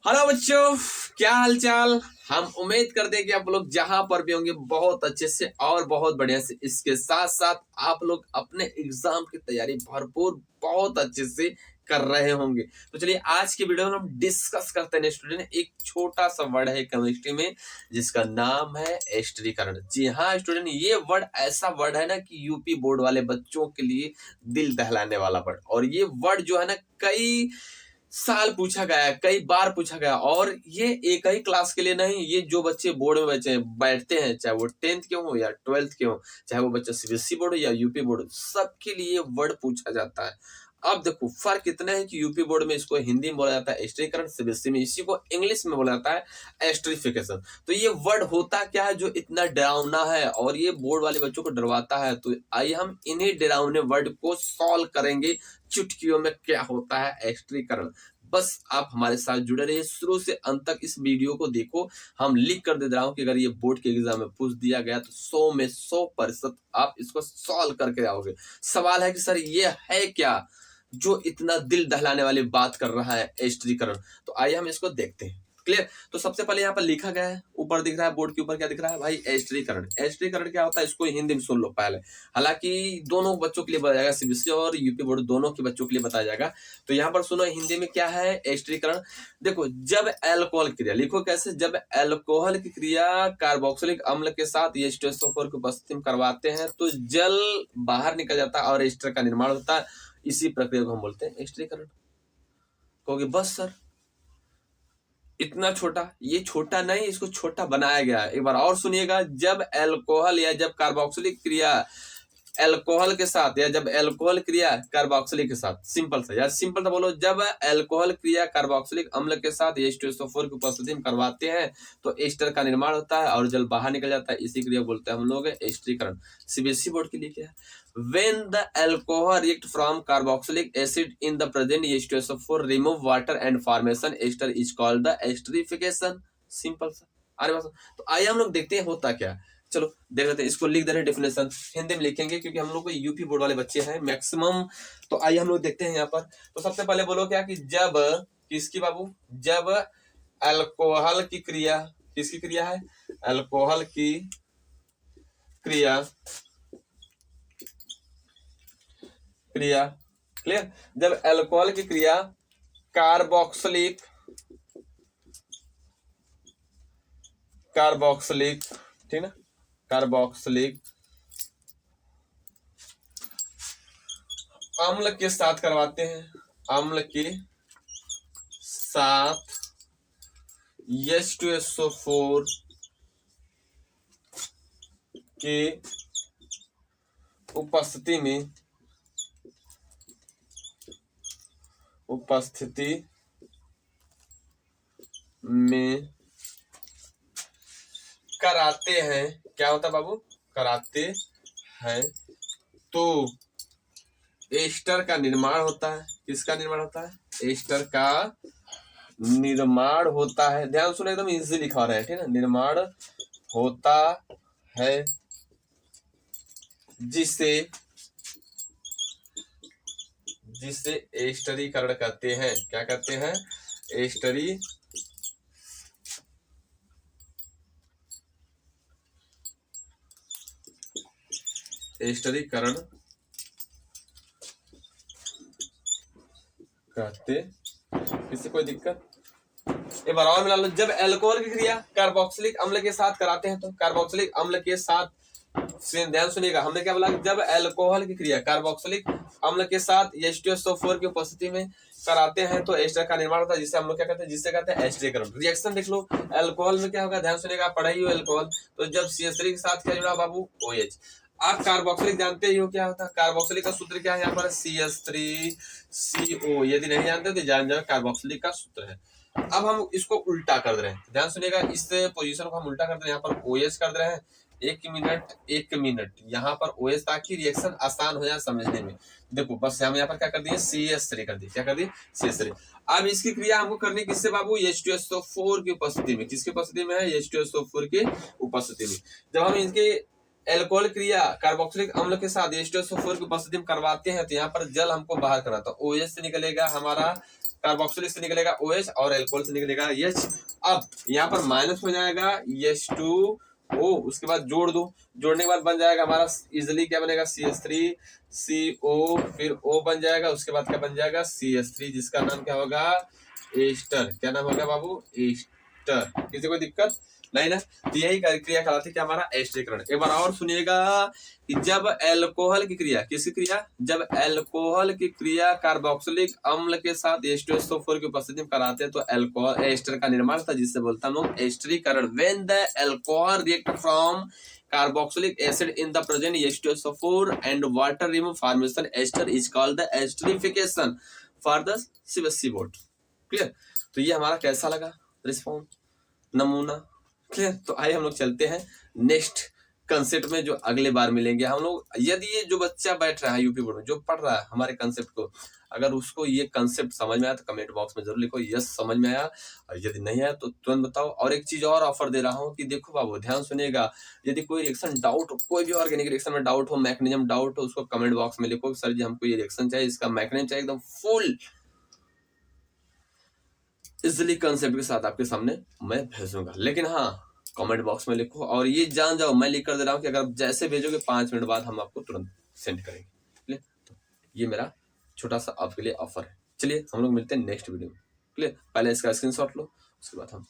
Hello बच्चों, क्या हाल चाल। हम उम्मीद करते हैं कि आप लोग जहां पर भी होंगे बहुत अच्छे से और बहुत बढ़िया से। इसके साथ साथ आप लोग अपने एग्जाम की तैयारी भरपूर बहुत अच्छे से कर रहे होंगे। तो चलिए आज की वीडियो में हम डिस्कस करते हैं स्टूडेंट, एक छोटा सा वर्ड है केमिस्ट्री में जिसका नाम है एस्टरीकरण। जी हाँ स्टूडेंट, ये वर्ड ऐसा वर्ड है ना कि यूपी बोर्ड वाले बच्चों के लिए दिल दहलाने वाला वर्ड। और ये वर्ड जो है ना कई साल पूछा गया, कई बार पूछा गया। और ये एक ही क्लास के लिए नहीं, ये जो बच्चे बोर्ड में बच्चे बैठते हैं, चाहे वो 10th के हो या 12th के हो, चाहे वो बच्चा सीबीएसई बोर्ड हो या यूपी बोर्ड हो, सबके लिए वर्ड पूछा जाता है। अब देखो फर्क इतना है कि यूपी बोर्ड में इसको हिंदी में बोला जाता है एस्टरीकरण, सीबीएसई में इसी को इंग्लिश में बोला जाता है एस्टरीफिकेशन। तो ये वर्ड होता क्या है जो इतना डरावना है और ये बोर्ड वाले बच्चों को डरवाता है? तो आइए हम इन्हीं डरावने वर्ड को सॉल्व करेंगे चुटकियों में। क्या होता है एस्टरीकरण? बस आप हमारे साथ जुड़े रहिए, शुरू से अंत तक इस वीडियो को देखो। हम लिख कर दे रहा हूं कि अगर ये बोर्ड के एग्जाम में पूछ दिया गया तो 100 में 100% आप इसको सॉल्व करके आओगे। सवाल है कि सर ये है क्या जो इतना दिल दहलाने वाली बात कर रहा है एस्टरीकरण? तो आइए हम इसको देखते हैं। क्लियर? तो सबसे पहले यहाँ पर लिखा गया है, ऊपर दिख रहा है बोर्ड के ऊपर क्या दिख रहा है भाई? एस्टरीकरण। एस्टरीकरण क्या होता है इसको हिंदी में सुन लो पहले। हालांकि दोनों बच्चों के लिए बताया जाएगा, सीबीएसई और यूपी बोर्ड दोनों के बच्चों के लिए बताया जाएगा। तो यहाँ पर सुनो हिंदी में क्या है एस्टरीकरण। देखो, जब अल्कोहल क्रिया, लिखो कैसे, जब अल्कोहल की क्रिया कार्बोक्सिलिक अम्ल के साथ H2SO4 की उपस्थिति में करवाते हैं तो जल बाहर निकल जाता है और एस्टर का निर्माण होता है। इसी प्रक्रिया को हम बोलते हैं एस्टरीकरण। कहोगे बस सर इतना छोटा? ये छोटा नहीं, इसको छोटा बनाया गया है। एक बार और सुनिएगा, जब अल्कोहल या जब कार्बोक्सिलिक क्रिया अल्कोहल के साथ या जब अल्कोहल क्रिया कार्बोक्सिलिक के साथ, सिंपल सा यार, सिंपल सा बोलो, जब अल्कोहल क्रिया कार्बोक्सिलिक अम्ल के साथ H2SO4 की उपस्थिति में करवाते हैं तो एस्टर का निर्माण होता है और जल बाहर निकल जाता है। इसी क्रिया बोलते हैं हम लोग एस्टरीकरण। सीबीएसई बोर्ड के लिए क्या है? When the alcohol react from carboxylic acid in the present H2SO4 remove water and formation ester is called the esterification। Simple सा। अरे बस, तो आइए हम लोग देखते हैं होता क्या। चलो देख लेते हैं, इसको लिख दे रहे हैं डेफिनेशन, हिंदी में लिखेंगे क्योंकि हम लोग को यूपी बोर्ड वाले बच्चे हैं मैक्सिमम। तो आइए हम लोग देखते हैं यहाँ पर। तो सबसे पहले बोलो क्या कि जब किसकी बाबू, जब अल्कोहल की क्रिया, किसकी क्रिया है? अल्कोहल की क्रिया, क्रिया क्लियर, जब अल्कोहल की क्रिया कार्बोक्सिलिक, कार्बोक्सिलिक, ठीक ना, कार्बोक्सिलिक अम्ल के साथ करवाते हैं, अम्ल के साथ H2SO4 के उपस्थिति में, उपस्थिति में कराते हैं। क्या होता है बाबू? कराते हैं तो एस्टर का निर्माण होता है। किसका निर्माण होता है? एस्टर का निर्माण होता है। ध्यान सुनो, एकदम इजी लिखा रहा है, ठीक है? निर्माण होता है जिसे, जिसे एस्टरीकरण कहते हैं। क्या कहते हैं? एस्टरी, एस्टरीकरण कहते। इससे कोई दिक्कत? एक बार और मिला लो, जब अल्कोहल की क्रिया कार्बोक्सिलिक अम्ल के साथ कराते हैं तो कार्बोक्सिलिक अम्ल के साथ, ध्यान सुनिएगा, हमने क्या बोला? जब अल्कोहल की क्रिया कार्बोक्सिलिक अम्ल के साथ H2SO4 की उपस्थिति में कराते हैं तो एस्टर का निर्माण होता है, जिसे हम लोग क्या कहते हैं? जिसे कहते हैं एस्टरीकरण। रिएक्शन देख लो, अल्कोहल में क्या होगा, ध्यान सुनिएगा, पढ़ाई हो अल्कोहल, तो जब CH3 के साथ क्या जुड़ा बाबू? OH। आप कार्बोक्सिलिक जानते ही हो क्या होता है? कार्बोक्सिलिक का सूत्र क्या है यहाँ पर? CH3CO। यदि नहीं जानते तो जान जाओ, कार्बोक्सिलिक का सूत्र है। अब हम इसको उल्टा कर रहे हैं, ध्यान सुनिएगा, इस पोजीशन को हम उल्टा कर रहे हैं, यहाँ पर OH कर रहे हैं। एक मिनट यहाँ पर OH, ताकि रिएक्शन आसान हो जाए समझने में। देखो बस हम यहाँ पर क्या कर दिए? CH3 कर दिए। क्या कर दिए? CH3। अब इसकी क्रिया हमको करनी किससे बाबू? H2SO4 की उपस्थिति में। किसकी उपस्थिति में है? H2SO4 की उपस्थिति में। जब हम इनके अल्कोहल क्रिया कार्बोक्सिलिक अम्ल के साथ H2SO4 की उपस्थिति में करवाते हैं तो यहाँ पर जल हमको बाहर करना, तो OH से निकलेगा हमारा कार्बोक्सिलिक से निकलेगा OH और एल्कोहल से निकलेगा H। अब यहाँ पर माइनस हो जाएगा H2O, उसके बाद जोड़ दो, जोड़ने के बाद बन जाएगा हमारा इजिली क्या बनेगा CH3CO, फिर O बन जाएगा, उसके बाद क्या बन जाएगा CH3, जिसका नाम क्या होगा एस्टर। क्या नाम होगा बाबू एस्टर। किसी को दिक्कत नहीं ना। तो यही क्रिया कहलाती है क्या हमारा एस्टरीकरण। एक बार और सुनिएगा कि जब एल्कोहल की क्रिया, किसकी क्रिया, जब एल्कोहल की क्रिया कार्बोक्सिलिक अम्ल के साथ H2SO4 की उपस्थिति में कराते हैं तो एल्कोहल एस्टर का निर्माण होता है, जिससे बोलते हैं हम लोग एस्टरीकरण। When the alcohol react from carboxylic acid in the present H2SO4 and water remove formation ester is called the esterification for the CBSC board। Clear. तो ये हमारा कैसा लगा रिस्पॉन्स, नमूना, क्लियर। तो आइए हम लोग चलते हैं नेक्स्ट कंसेप्ट में, जो अगले बार मिलेंगे हम लोग। यदि ये जो बच्चा बैठ रहा है यूपी बोर्ड में, जो पढ़ रहा है हमारे कंसेप्ट को, अगर उसको ये कंसेप्ट समझ में आया तो कमेंट बॉक्स में जरूर लिखो यस समझ में आया, और यदि नहीं आया तो तुरंत बताओ। और एक चीज और ऑफर दे रहा हूँ कि देखो बाबू ध्यान सुनिएगा, यदि कोई रिएक्शन डाउट हो, कोई भी ऑर्गेनिक रिएक्शन में डाउट हो, मैकेनिज्म डाउट हो, उसको कमेंट बॉक्स में लिखो सर जी हमको ये रिएक्शन चाहिए, इसका मैकेनिज्म चाहिए, एकदम फुल इजिली कंसेप्ट के साथ आपके सामने मैं भेजूंगा। लेकिन हाँ कमेंट बॉक्स में लिखो, और ये जान जाओ मैं लिख कर दे रहा हूँ कि अगर जैसे भेजोगे 5 मिनट बाद हम आपको तुरंत सेंड करेंगे। तो ये मेरा छोटा सा आपके लिए ऑफर है। चलिए हम लोग मिलते हैं नेक्स्ट वीडियो में। क्लियर। पहले इसका स्क्रीनशॉट लो, उसके बाद हम